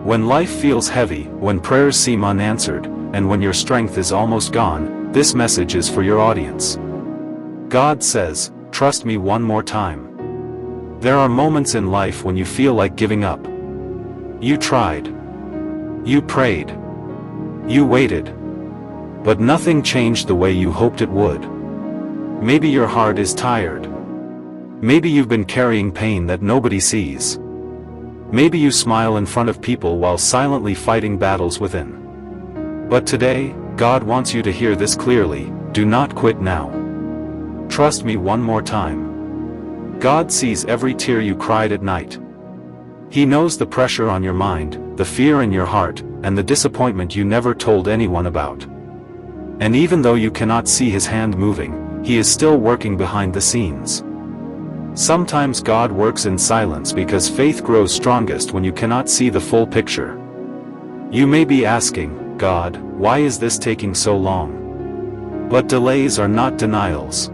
When life feels heavy, when prayers seem unanswered, and when your strength is almost gone, this message is for your audience. God says, trust me one more time. There are moments in life when you feel like giving up. You tried. You prayed. You waited. But nothing changed the way you hoped it would. Maybe your heart is tired. Maybe you've been carrying pain that nobody sees. Maybe you smile in front of people while silently fighting battles within. But today, God wants you to hear this clearly: do not quit now. Trust me one more time. God sees every tear you cried at night. He knows the pressure on your mind, the fear in your heart, and the disappointment you never told anyone about. And even though you cannot see His hand moving, He is still working behind the scenes. Sometimes God works in silence because faith grows strongest when you cannot see the full picture. You may be asking, God, why is this taking so long? But delays are not denials.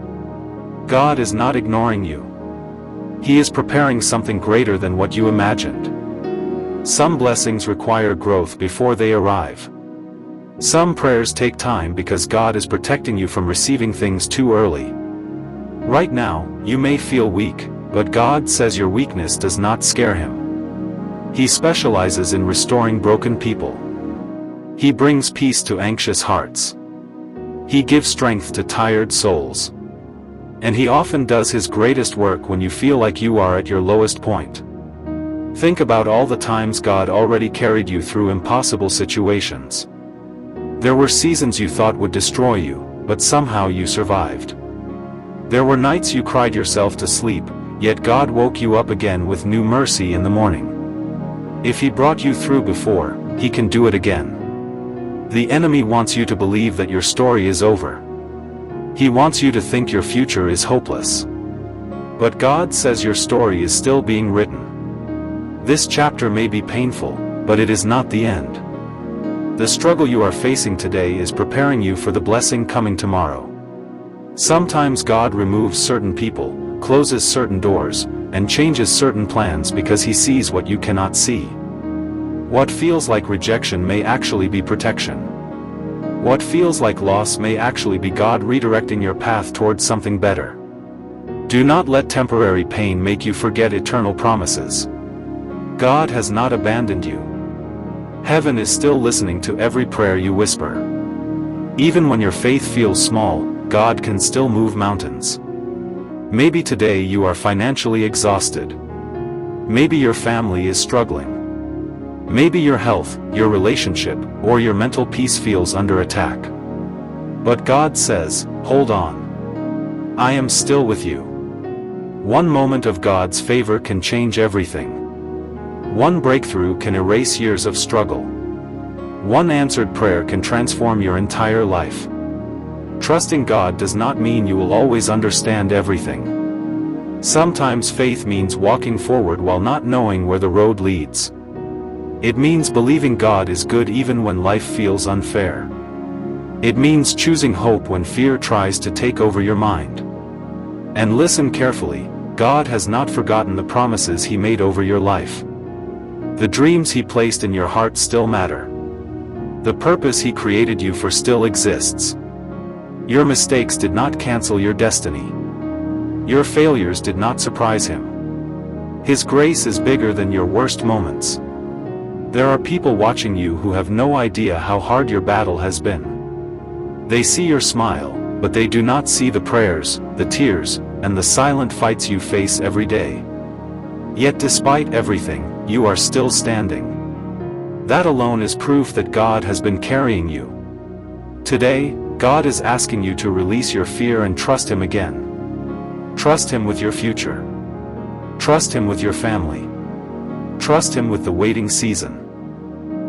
God is not ignoring you. He is preparing something greater than what you imagined. Some blessings require growth before they arrive. Some prayers take time because God is protecting you from receiving things too early. Right now, you may feel weak, but God says your weakness does not scare Him. He specializes in restoring broken people. He brings peace to anxious hearts. He gives strength to tired souls. And He often does His greatest work when you feel like you are at your lowest point. Think about all the times God already carried you through impossible situations. There were seasons you thought would destroy you, but somehow you survived. There were nights you cried yourself to sleep, yet God woke you up again with new mercy in the morning. If He brought you through before, He can do it again. The enemy wants you to believe that your story is over. He wants you to think your future is hopeless. But God says your story is still being written. This chapter may be painful, but it is not the end. The struggle you are facing today is preparing you for the blessing coming tomorrow. Sometimes God removes certain people, closes certain doors, and changes certain plans because He sees what you cannot see. What feels like rejection may actually be protection. What feels like loss may actually be God redirecting your path towards something better. Do not let temporary pain make you forget eternal promises. God has not abandoned you. Heaven is still listening to every prayer you whisper. Even when your faith feels small, God can still move mountains. Maybe today you are financially exhausted. Maybe your family is struggling. Maybe your health, your relationship, or your mental peace feels under attack. But God says, hold on. I am still with you. One moment of God's favor can change everything. One breakthrough can erase years of struggle. One answered prayer can transform your entire life. Trusting God does not mean you will always understand everything. Sometimes faith means walking forward while not knowing where the road leads. It means believing God is good even when life feels unfair. It means choosing hope when fear tries to take over your mind. And listen carefully, God has not forgotten the promises He made over your life. The dreams He placed in your heart still matter. The purpose He created you for still exists. Your mistakes did not cancel your destiny. Your failures did not surprise Him. His grace is bigger than your worst moments. There are people watching you who have no idea how hard your battle has been. They see your smile, but they do not see the prayers, the tears, and the silent fights you face every day. Yet despite everything, you are still standing. That alone is proof that God has been carrying you. Today, God is asking you to release your fear and trust Him again. Trust Him with your future. Trust Him with your family. Trust Him with the waiting season.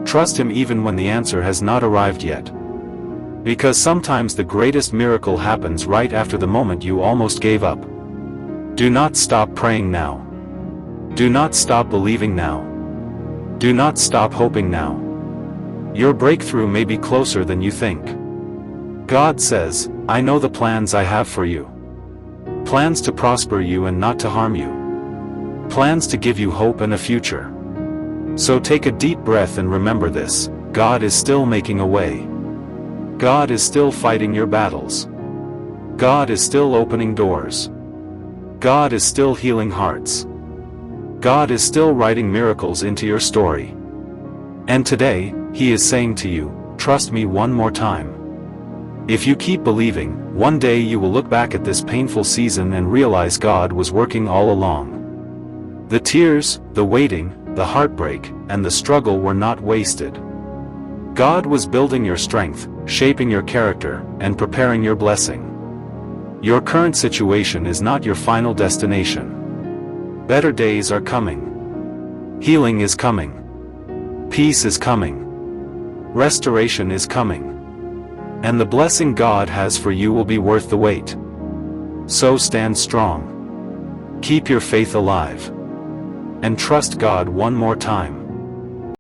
Trust Him even when the answer has not arrived yet. Because sometimes the greatest miracle happens right after the moment you almost gave up. Do not stop praying now. Do not stop believing now. Do not stop hoping now. Your breakthrough may be closer than you think. God says, I know the plans I have for you. Plans to prosper you and not to harm you. Plans to give you hope and a future. So take a deep breath and remember this: God is still making a way. God is still fighting your battles. God is still opening doors. God is still healing hearts. God is still writing miracles into your story. And today, He is saying to you, trust me one more time. If you keep believing, one day you will look back at this painful season and realize God was working all along. The tears, the waiting, the heartbreak, and the struggle were not wasted. God was building your strength, shaping your character, and preparing your blessing. Your current situation is not your final destination. Better days are coming. Healing is coming. Peace is coming. Restoration is coming. And the blessing God has for you will be worth the wait. So stand strong. Keep your faith alive. And trust God one more time.